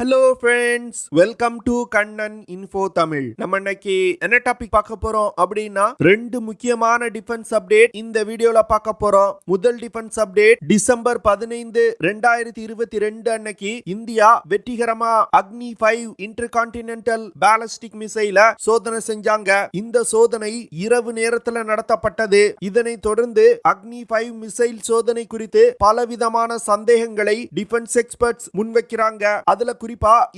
Hello friends, welcome to Kannan info Tamil. நம்ம இன்னைக்கு என்ன டாபிக் பார்க்க போறோம் அப்படின்னா, ரெண்டு முக்கியமான டிஃபென்ஸ் அப்டேட் இந்த வீடியோல பார்க்க போறோம். முதல் டிஃபென்ஸ் அப்டேட், டிசம்பர் 15 2022 அன்னைக்கு இந்தியா வெற்றிகரமா agni-v இன்டர்கான்டினென்டல் பாலிஸ்டிக் மிசைல சோதனை செஞ்சாங்க. இந்த சோதனை இரவு நேரத்துல நடத்தப்பட்டது. இதனை தொடர்ந்து agni-v மிசைல் சோதனை குறித்து பலவிதமான சந்தேகங்களை டிஃபென்ஸ் எக்ஸ்பர்ட்ஸ் முன்வைக்கிறாங்க. அதுல குறிப்பா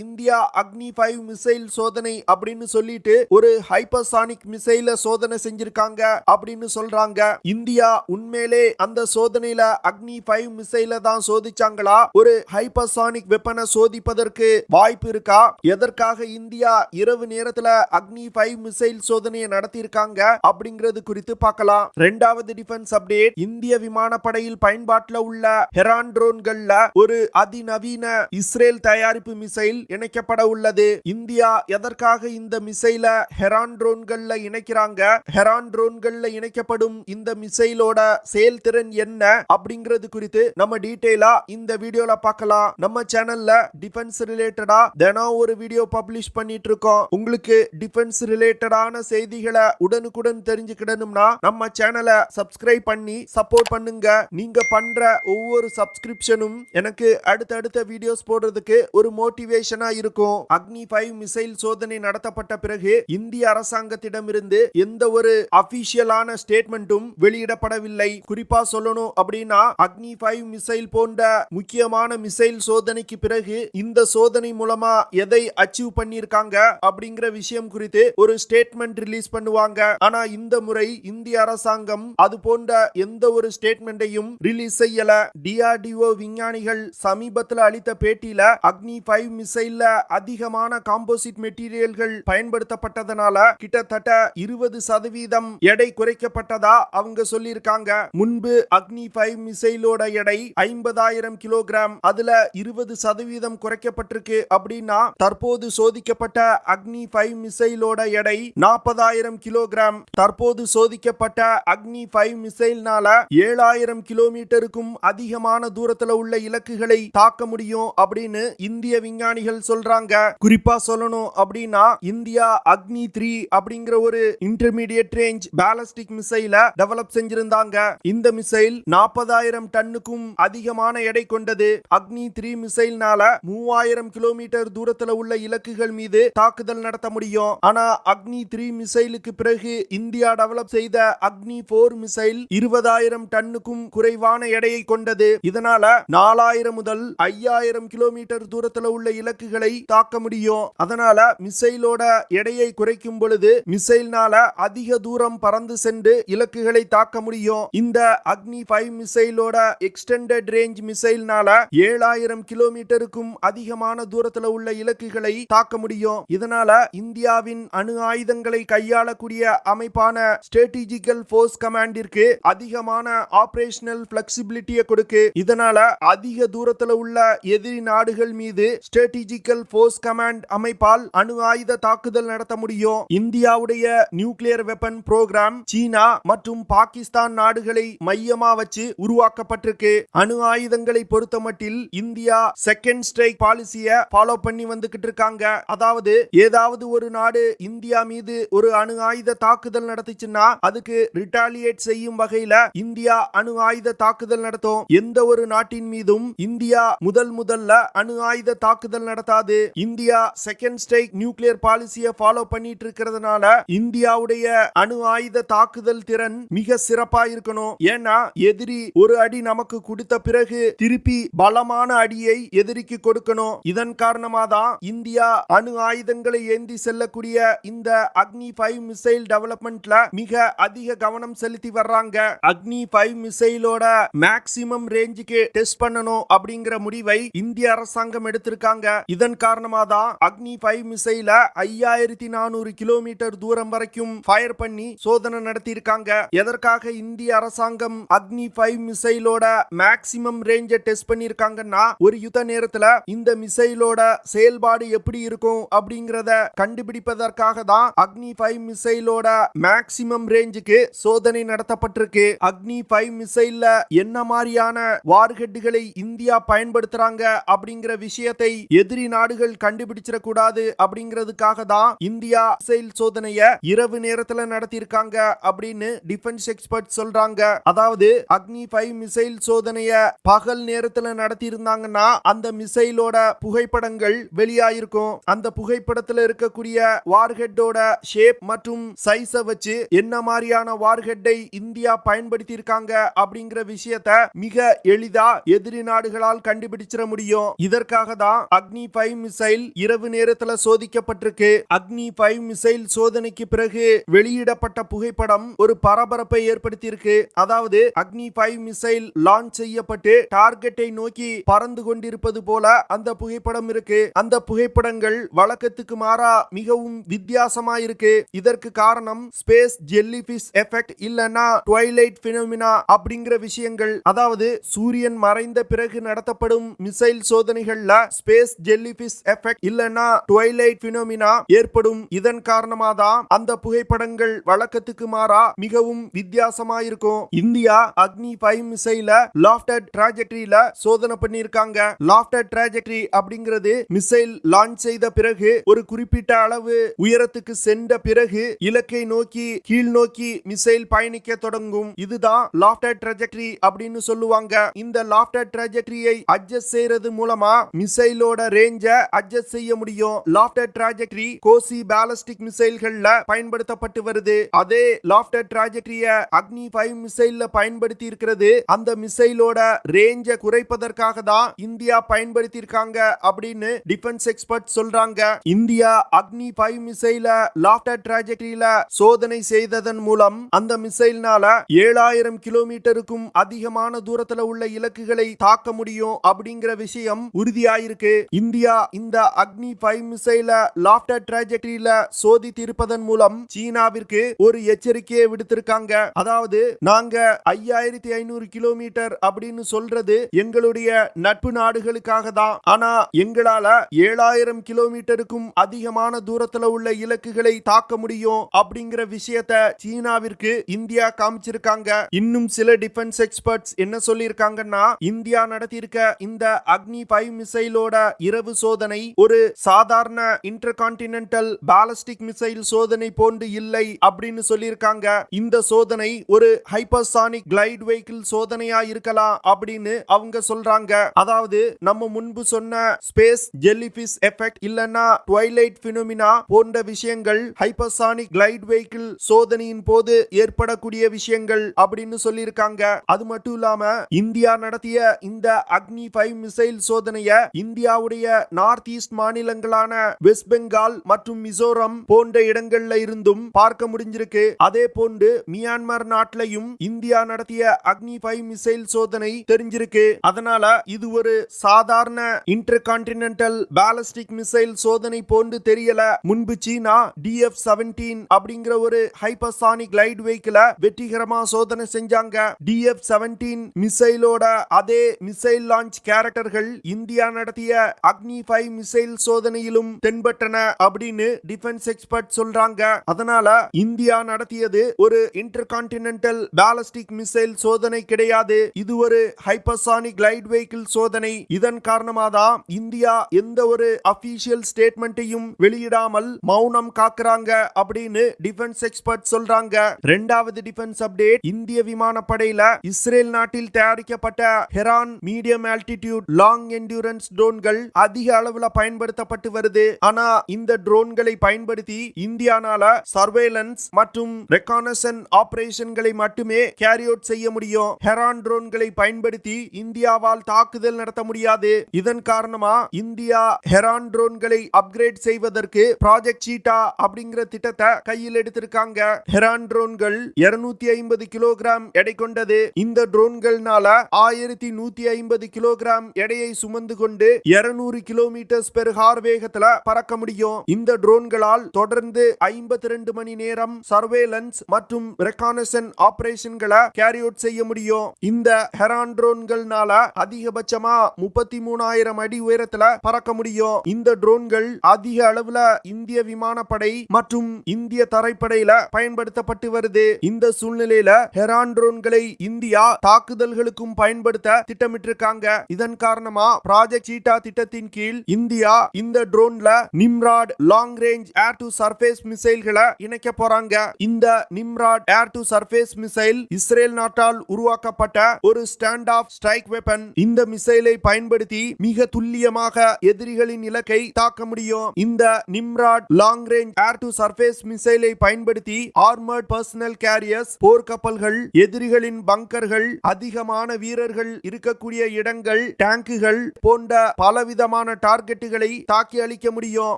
இந்தியா agni-v மிசைல் சோதனை அப்படின்னு சொல்லிட்டு ஒரு ஹைப்பர்சானிக் மிசைல சோதனை செஞ்சிருக்காங்க அப்படின்னு சொல்றாங்க. இந்தியா உண்மையிலே அந்த சோதனையில agni-v மிசைல தான் சோதிச்சாங்களா? ஒரு ஹைப்பர்சானிக் வெப்பனை சோதிப்பதற்கு வாய்ப்பு இருக்கா? எதற்காக இந்தியா இரவு நேரத்துல agni-v மிசைல் சோதனையை நடத்தியிருக்காங்க அப்படிங்கிறது குறித்து பார்க்கலாம். இரண்டாவது டிஃபென்ஸ் அப்டேட், இந்திய விமானப்படையில் பயன்பாட்டில் உள்ள ஹெரான் ட்ரோன்கள்ல ஒரு அதிநவீன இஸ்ரேல் தயாரிப்பு மிசைல் இணைக்கப்பட உள்ளது. இந்தியா எதற்காக இந்த மிசைல ஹெரான் ட்ரோன்கள்ல இணைக்கிறாங்க? ஹெரான் ட்ரோன்கள்ல இணைக்கப்படும் இந்த மிசைலோட செயல்திறன் என்ன அப்படிங்கிறது குறித்து நம்ம டீடைலா இந்த வீடியோல பார்க்கலாம். நம்ம சேனல்ல டிஃபென்ஸ் ரிலேட்டடா தினம் ஒரு வீடியோ பப்ளிஷ் பண்ணிட்டு இருக்கோம். உங்களுக்கு டிஃபென்ஸ் ரிலேட்டடான செய்திகளை உடனுக்குடன் தெரிஞ்சுக்கிடணும்னா நம்ம சேனலை சப்ஸ்கிரைப் பண்ணி சப்போர்ட் பண்ணுங்க. நீங்க பண்ற ஒவ்வொரு சப்ஸ்கிரிப்ஷனும் எனக்கு அடுத்தடுத்த வீடியோஸ் போடுறதுக்கு ஒரு மோட்டிவேஷனா இருக்கும். agni-v மிசைல் சோதனை நடத்தப்பட்ட பிறகு இந்திய அரசாங்கத்திடமிருந்து எந்த ஒரு அபிஷியலான ஸ்டேட்மெண்ட்டும் வெளியிடப்படவில்லை. குறிப்பா சொல்லணும் அப்படின்னா, agni-v மிசைல் போன்ற முக்கியமான மிசைல் சோதனைக்கு பிறகு இந்த சோதனை மூலமா எதை அச்சீவ் பண்ணிருக்காங்க அப்படிங்கிற விஷயம் குறித்து ஒரு ஸ்டேட்மெண்ட் ரிலீஸ் பண்ணுவாங்க. ஆனா இந்த முறை இந்திய அரசாங்கம் அது போன்ற எந்த ஒரு ஸ்டேட்மெண்ட்டையும் ரிலீஸ் செய்யல. DRDO விஞ்ஞானிகள் சமீபத்தில் அளித்த பேட்டியில agni-v மிசைல்ல அதிகமான காம்போசிட் மெட்டீரியல்கள் பயன்படுத்தப்பட்டதனால கிட்டத்தட்ட 20% எடை குறைக்கப்பட்டதா அவங்க சொல்லியிருக்காங்க. முன்பு agni-v மிசைலோட எடை 50,000 கிலோகிராம், அதுல 20% குறைக்கப்பட்டிருக்கு அப்படின்னா தற்போது சோதிக்கப்பட்ட agni-v மிசைலோட எடை 40,000 கிலோகிராம். தற்போது சோதிக்கப்பட்ட agni-v மிசைல்னால 7,000 கிலோமீட்டருக்கும் அதிகமான தூரத்துல உள்ள இலக்குகளை தாக்க முடியும் அப்படின்னு இந்திய விஞ்ஞானிகள் சொல்றாங்க. குறிப்பா சொல்லணும் அப்படின்னா, இந்தியா agni-3 அப்படிங்கிற ஒரு இன்டர்மீடியட் ரேஞ்ச் பாலிஸ்டிக் மிசைல டெவலப் செஞ்சிருந்தாங்க. இந்த மிசைல் 40,000 டன்னுக்கும் அதிகமான எடை கொண்டது. agni-3 மிசைல்னால 3,000 கிலோமீட்டர் தூரத்துல உள்ள இலக்குகள் மீது தாக்குதல் நடத்த முடியும். ஆனா agni-3 மிசைலுக்கு பிறகு இந்தியா டெவலப் செய்த agni-4 மிசைல் 20,000 டன்னுக்கும் குறைவான எடையை கொண்டது. இதனால 4,000 முதல் 5,000 கிலோமீட்டர் தூரத்துல உள்ள இலக்குகளை தாக்க முடியும். அதனால மிசைலோட எடையை குறைக்கும் பொழுது மிசைல்னால அதிக தூரம் பறந்து சென்று இலக்குகளை தாக்க முடியும். இந்த agni-v மிசைலோட எக்ஸ்டெண்டட் ரேஞ்ச் மிசைல்னால 7,000 கிலோமீட்டருக்கும் அதிகமான தூரத்துல உள்ள இலக்குகளை தாக்க முடியும். இதனால இந்தியாவின் அணு ஆயுதங்களை கையாளக்கூடிய அமைப்பான ஸ்ட்ராட்டஜிக்கல் ஃபோர்ஸ் கமாண்டிற்கு அதிகமான ஆபரேஷனல் பிளெக்சிபிலிட்டியை கொடுக்கு. இதனால அதிக தூரத்துல உள்ள எதிரி நாடுகள் மீது ஸ்ட்ராட்டஜிக்கல் ஃபோர்ஸ் கமாண்ட் அமைப்பால் அணு ஆயுத தாக்குதல் நடத்த முடியும். இந்தியாவுடைய நியூக்ளியர் வெப்பன் புரோகிராம் சீனா மற்றும் பாகிஸ்தான் நாடுகளை மையமா வச்சு உருவாக்கப்பட்டிருக்கு. அணு ஆயுதங்களை பொறுத்தமட்டில் இந்தியா செகண்ட் ஸ்ட்ரைக் பாலிசியை ஃபாலோ பண்ணி வந்துகிட்டு இருக்காங்க. அதாவது ஏதாவது ஒரு நாடு இந்தியா மீது ஒரு அணு ஆயுத தாக்குதல் நடத்துச்சுன்னா அதுக்கு ரிட்டாலியேட் செய்யும் வகையில இந்தியா அணு ஆயுத தாக்குதல் நடத்தும். எந்த ஒரு நாட்டின் மீதும் இந்தியா முதல்ல அணு ஆயுத தாக்குதல் நடத்தாது. இந்தியா செகண்ட் ஸ்ட்ரைக் நியூக்ளியர் பாலிசியை ஃபாலோ பண்ணிட்டு இருக்கிறதுனால இந்தியாவுடைய அணு ஆயுத தாக்குதல் திறன் மிக சிறப்பா இருக்கணும். ஏன்னா எதிரி ஒரு அடி நமக்கு கொடுத்த பிறகு திருப்பி பலமான அடியை எதிரிக்கு கொடுக்கணும். இதன் காரணமா தான் இந்தியா அணு ஆயுதங்களை ஏந்தி செல்லக்கூடிய இந்த agni-v மிசைல் டெவலப்மெண்ட்ல மிக அதிக கவனம் செலுத்தி வர்றாங்க. agni-v மிசைலோட மேக்ஸிமம் ரேஞ்சுக்கு டெஸ்ட் பண்ணணும் அப்படிங்கிற முடிவை இந்திய அரசாங்கம் எடுத்திருக்காங்க. இதன் காரணமா தான் agni-v மிசைல 5,400 கிலோமீட்டர் தூரம் வரைக்கும் ஃபயர் பண்ணி சோதனை நடத்தி இருக்காங்க. எதற்காக இந்திய அரசாங்கம் agni-v மிசைலோட மேக்ஸிமம் ரேஞ்சை டெஸ்ட் பண்ணிருக்காங்கன்னா, ஒரு யுத்த நேரத்துல இந்த மிசைலோட செயல்பாடு எப்படி இருக்கும் அப்படிங்கறத கண்டுபிடிப்பதற்காக தான் agni-v மிசைலோட மேக்ஸிமம் ரேஞ்சுக்கு சோதனை நடத்தப்பட்டிருக்கு. agni-v மிசைல்ல என்ன மாதிரியான வார்ஹெட்களை இந்தியா பயன்படுத்துறாங்க அப்படிங்கிற விஷயத்தை எதிரி நாடுகள் கண்டுபிடிச்சிட கூடாது அப்படிங்கிறதுக்காக தான் இந்தியா மிசைல் சோதனையை இரவு நேரத்துல நடத்தியிருக்காங்க அப்படின்னு டிஃபென்ஸ் எக்ஸ்பர்ட் சொல்றாங்க. அதாவது அக்னி-5 மிசைல் சோதனையை பகல் நேரத்துல நடத்தி இருந்தாங்கன்னா அந்த மிசைலோட புகைப்படங்கள் வெளியாயிருக்கும். அந்த புகைப்படத்துல இருக்கக்கூடிய வார்ஹெட்டோட ஷேப் மற்றும் சைஸை வச்சு என்ன மாதிரியான வார்ஹெட்டை இந்தியா பயன்படுத்தி இருக்காங்க அப்படிங்கிற விஷயத்தை மிக எளிதா எதிரி நாடுகளால் கண்டுபிடிச்சிட முடியும். இதற்காக தான் அக்னி-5 மிசைல் இரவு நேரத்துல சோதிக்கப்பட்டிருக்கு. அக்னி-5 மிசைல் சோதனைக்கு பிறகு வெளியிடப்பட்ட புகைப்படம் ஒரு பரபரப்பை ஏற்படுத்தி இருக்கு. அதாவது அக்னி-5 மிசைல் லான்ச் செய்யப்பட்டு டார்கெட்டை நோக்கி பறந்து கொண்டிருப்பது போல அந்த புகைப்படம் இருக்கு. அந்த புகைப்படங்கள் வழக்கத்துக்கு மாறா மிகவும் வித்தியாசமா இருக்கு. இதற்கு காரணம் ஸ்பேஸ் ஜெல்லிஃபிஷ் எஃபெக்ட் இல்லனா ட்வைலைட் பினோமினா அப்படிங்கிற விஷயங்கள். அதாவது சூரியன் மறைந்த பிறகு நடத்தப்படும் மிசைல் சோதனைகள்ல ஸ்பேஸ் ஜெல்லிஃபிஷ் எஃபெக்ட் இல்லனா ட்வைலைட் பினோமினா ஏற்படும். இதன் காரணமா தான் அந்த புகைப்படங்கள் வழக்கத்துக்கு மாறா மிகவும் வித்தியாசமா இருக்கும். இந்தியா அக்னி-5 மிசைல லாஃப்டட் ட்ராஜெக்டரியில சோதனை பண்ணிருக்காங்க. லாஃப்டட் ட்ராஜெக்டரி அப்படிங்கிறது மிசைல் லான்ச் செய்த பிறகு ஒரு குறிப்பிட்ட அளவு உயரத்துக்கு சென்ற பிறகு இலக்கை நோக்கி கீழ் நோக்கி மிசைல் பயணிக்க தொடங்கும். இதுதான் லாஃப்டட் ட்ராஜெக்டரி அப்படின்னு சொல்லுவாங்க. இந்த லாஃப்டட் ட்ராஜெக்டரியை அட்ஜஸ்ட் செய்யறது மூலமா மிசைலோட ரேஞ்சை அட்ஜஸ்ட் செய்ய முடியும். லாஃப்டட் ட்ராஜெக்டரி கோசி பாலிஸ்டிக் மிசைல்கள்ல பயன்படுத்தப்பட்டு வருது. அதே லாஃப்டட் ட்ராஜெக்டரிய அக்னி-5 மிசைல்ல பயன்படுத்தி இருக்கிறது. அந்த மிசைலோட ரேஞ்சை குறைப்பதற்காக தான் இந்தியா பயன்படுத்தி இருக்காங்க அப்படின்னு டிஃபென்ஸ் எக்ஸ்பர்ட் சொல்றாங்க. இந்தியா அக்னி-5 மிசைல லாஃப்டட் ட்ராஜெக்டரியில சோதனை செய்ததன் மூலம் அந்த மிசைல்னால 7000 கிலோமீட்டருக்கும் அதிகமான தூரத்துல உள்ள இலக்குகளை தாக்க முடியும் அப்படிங்கிற விஷயம் உறுதியாயிருக்கு. இந்தியா இந்த அக்னி-5 மிசைல லாஃப்டட் ட்ராஜெக்டரியில சோதித்து இருப்பதன் மூலம் சீனாவிற்கு ஒரு எச்சரிக்கையை விடுத்திருக்காங்க. அதாவது நாங்க 5500 கிலோமீட்டர் அப்படின்னு சொல்றது எங்களுடைய நட்பு நாடுகளுக்காக தான். ஆனா எங்களால 7000 கிலோமீட்டருக்கும் அதிகமான தூரத்துல உள்ள இலக்குகளை தாக்க முடியும் அப்படிங்கிற விஷயத்தை சீனாவிற்கு இந்தியா காமிச்சிருக்காங்க. இன்னும் சில டிஃபென்ஸ் எக்ஸ்பர்ட்ஸ் என்ன சொல்லியிருக்காங்கன்னா, இந்தியா நடத்தியிருக்க இந்த அக்னி-5 மிசைலோட இரவு சோதனை ஒரு சாதாரண இன்டர்கான்டினென்டல் பாலிஸ்டிக் மிசைல் சோதனை போன்று இல்லை அப்படின்னு சொல்லியிருக்காங்க. இந்த சோதனை ஒரு ஹைப்பர்சானிக் கிளைட் வெஹிக்கிள் சோதனையா இருக்கலாம் அப்படின்னு அவங்க சொல்றாங்க. அதாவது நம்ம முன்பு சொன்ன ஸ்பேஸ் ஜெல்லிஃபிஷ் எஃபெக்ட் இல்லனா ட்வைலைட் பினோமினா போன்ற விஷயங்கள் ஹைப்பர்சானிக் கிளைட் வெஹிக்கிள் சோதனையின் போது ஏற்படக்கூடிய விஷயங்கள் அப்படின்னு சொல்லியிருக்காங்க. அது மட்டும் இல்லாம இந்தியா நடத்திய இந்த அக்னி-5 மிசைல் சோதனையை இந்தியாவுடைய நார்த் ஈஸ்ட் மாநிலங்களான வெஸ்ட் பெங்கால் மற்றும் மிசோரம் போன்ற இடங்கள்ல இருந்தும் பார்க்க முடிஞ்சிருக்கு. அதே போன்று மியான்மர் நாட்டிலையும் இந்தியா நடத்திய அக்னி-5 மிசைல் சோதனை தெரிஞ்சிருக்கு. அதனால இது ஒரு சாதாரண இன்டர்கான்டினென்டல் பாலிஸ்டிக் மிசைல் சோதனை போன்று தெரியல. முன்பு சீனா DF-17 அப்படிங்கிற ஒரு ஹைப்பர்சானிக் கிளைட் வெஹிக்கிள வெற்றிகரமா சோதனை செஞ்சாங்க. DF-17 மிசைலோட அதே மிசைல் லான்ச் கேரக்டர்கள் இந்தியா நடத்திய அக்னி-5 மிசைல் சோதனையிலும் தென்பட்டன அப்படின்னு டிஃபென்ஸ் எக்ஸ்பர்ட் சொல்றாங்க. அதனால இந்தியா நடத்தியது ஒரு இன்டர்கான்டினென்டல் பாலிஸ்டிக் மிசைல் சோதனை கிடையாது. இது ஒரு ஹைப்பர்சானிக் கிளைட் வெஹிக்கிள் சோதனை. இதன் காரணமாக தான் இந்தியா எந்த ஒரு அபிஷியல் ஸ்டேட்மெண்ட்டையும் வெளியிடாமல் மௌனம் காக்குறாங்க அப்படின்னு டிஃபென்ஸ் எக்ஸ்பர்ட் சொல்றாங்க. இரண்டாவது டிஃபென்ஸ் அப்டேட், இந்திய விமானப்படையில இஸ்ரேல் நாட்டில் தயாரிக்கப்பட்ட Heron medium altitude long endurance ட்ரோன்கள் அதிக அளவுல பயன்படுத்தப்பட்டு வருது. ஆனா இந்த ட்ரோன்களை பயன்படுத்தி இந்தியானால சர்வேலன்ஸ் மற்றும் ரெகானசன் ஆபரேஷன்களை மட்டுமே கேரி அவுட் செய்ய முடியும். ஹெரான் ட்ரோன்களை பயன்படுத்தி இந்தியாவால் தாக்குதல் நடத்த முடியாது. இதன் காரணமா இந்தியா ஹெரான் ட்ரோன்களை அப்கிரேட் செய்வதற்கு ப்ராஜெக்ட் சீட்டா அப்படிங்கிற திட்டத்தை கையில் எடுத்திருக்காங்க. ஹெரான் ட்ரோன்கள் 250 கிலோகிராம் எடை கொண்டது. இந்த ட்ரோன்கள்னால 1150 கிலோகிராம் எடையை சுமந்து கொண்டு 200 கிலோமீட்டர் பெர் ஹார் வேகத்துல பறக்க முடியும். இந்த ட்ரோன்களால் தொடர்ந்து 52 மணி நேரம் சர்வேலன்ஸ் மற்றும் ரெகானசன் ஆபரேஷன்களை கேரி அவுட் செய்ய முடியும். இந்த ஹெரான் ட்ரோன்கள்னால அதிகபட்சமா 33,000 அடி உயரத்துல பறக்க முடியும். இந்த ட்ரோன்கள் அதிக அளவுல இந்திய விமானப்படை மற்றும் இந்திய தரைப்படையில பயன்படுத்தப்பட்டு வருது. இந்த சூழ்நிலையில ஹெரான் ட்ரோன்களை இந்தியா தாக்குதல்களுக்கும் பயன்படுத்த திட்டமிட்டிருக்காங்க. இதன் காரணமா ப்ராஜெக்ட் சீட்டா திட்டத்தின் கீழ் இந்தியா இந்த ட்ரோன்ல Nimrod long range air to surface மிசைல்களை இணைக்க போறாங்க. இந்த Nimrod air to surface missile Israel நாட்டால் உருவாக்கப்பட்ட ஒரு ஸ்டாண்ட் ஆஃப் ஸ்ட்ரைக் வெப்பன். இந்த மிசைலை பயன்படுத்தி மிக துல்லியமாக எதிரிகளின் இலக்கை தாக்க முடியும். இந்த Nimrod long range air to surface மிசைலை பயன்படுத்தி ஆர்மர்ட் பர்சனல் கேரியர்ஸ், போர்க்கப்பல்கள், எதிரிகளின் பங்கர்கள், அதிகமான வீரர்கள் இருக்கக்கூடிய இடங்கள், டேங்குகள் போன்ற பலவிதமான டார்கெட்டுகளை தாக்கி அளிக்க முடியும்.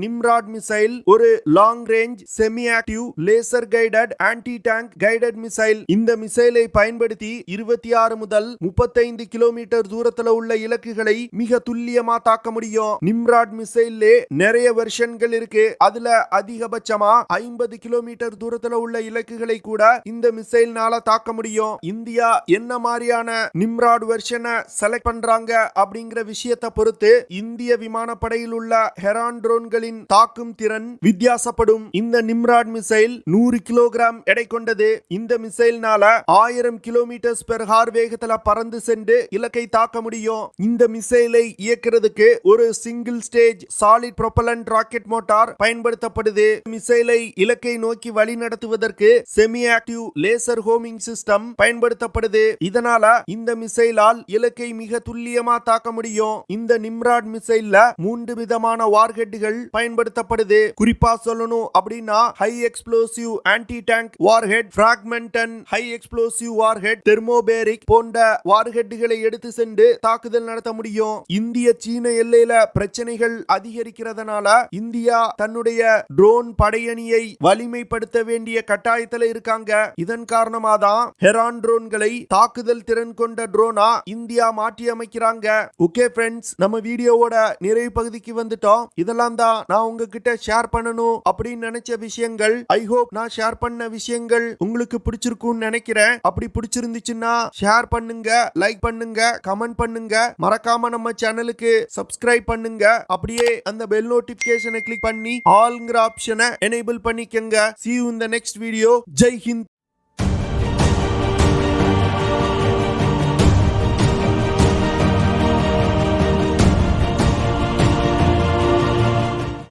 நிம்ராட் மிசைல் ஒரு long range semi active laser guided anti tank guided missile. இந்த மிசைலை பயன்படுத்தி 26 முதல் 35 கிலோமீட்டர் தூரத்துல உள்ள இலக்குகளை மிக துல்லியமா தாக்க முடியும். நிம்ராட் மிசைல்ல நிறைய வெர்ஷன்கள் இருக்கு. அதுல அதிகபட்சமா 50 கிலோமீட்டர் தூரத்துல உள்ள இலக்குகளை கூட இந்த மிசைல்னால தாக்க முடியும். இந்தியா என்ன மாதிரியான நிம்ராட் வெர்ஷனை செலக்ட் பண்றாங்க அப்படிங்கிற விஷயத்தை பொறுத்து இந்திய விமானப்படையில் உள்ள ஹெரான் ட்ரோன்களின் தாக்கும் திறன் வித்தியாசப்படும். இந்த நிம்ராட் மிசைல் 100 கிலோகிராம் எடை கொண்டது. இந்த மிசைல்னால 1000 கிலோமீட்டர் பெர் ஹார் வேகத்துல பறந்து சென்று இலக்கை தாக்க முடியும். இந்த மிசைலை இயக்குறதுக்கு ஒரு single stage solid propellant rocket motor பயன்படுத்தப்படுது. மிசைலை இலக்கை நோக்கி வழி நடத்துவதற்கு semi active laser homing system பயன்படுத்தப்படுது. இதனால இந்த மிசைலால் இலக்கை மிக துல்லியமா தாக்க முடியும். இந்த நிம்ராட் மிசைல்ல 3 விதமான வார்ஹெட்கள் பயன்படுத்தப்படுது. குறிப்பா சொல்லணும் அப்படின்னா high explosive anti tank warhead, fragmentation high explosive warhead, thermobaric போன்ற வார்ஹெட்களை எடுத்து சென்று தாக்குதல் நடத்த முடியும். இந்திய சீன எல்லையில பிரச்சனைகள் அதிகரிக்கிறதுனால இந்தியா தன்னுடைய ட்ரோன் படையணியை வலிமைப்படுத்த வேண்டிய கட்டாயத்தில் இருக்காங்க. இதன் காரணமாக தான் ஹெரான் ட்ரோன்களை தாக்குதல் திறன் கொண்ட ட்ரோனா இந்தியா மாற்றி அமைக்கிறாங்க. ஓகே ஃப்ரெண்ட்ஸ், நம்ம வீடியோவோட நிறைவு பகுதிக்கு வந்துட்டோம். இதெல்லாம் தான் நான் உங்ககிட்ட ஷேர் பண்ணணும் அப்படின்னு நினைச்ச விஷயங்கள். ஐ ஹோப் நான் ஷேர் பண்ண விஷயங்கள் உங்களுக்கு பிடிச்சிருக்கும்னு நினைக்கிறேன். அப்படி பிடிச்சிருந்துச்சுன்னா ஷேர் பண்ணுங்க, லைக் பண்ணுங்க, கமெண்ட் பண்ணுங்க. மறக்காம நம்ம சேனலுக்கு சப்ஸ்கிரைப் பண்ணுங்க. அப்படியே அந்த பெல் நோட்டிபிகேஷனை கிளிக் பண்ணி ஆல்ங்கிற ஆப்ஷனை எனேபிள் பண்ணிக்கங்க. See you in the next video. Jai Hind.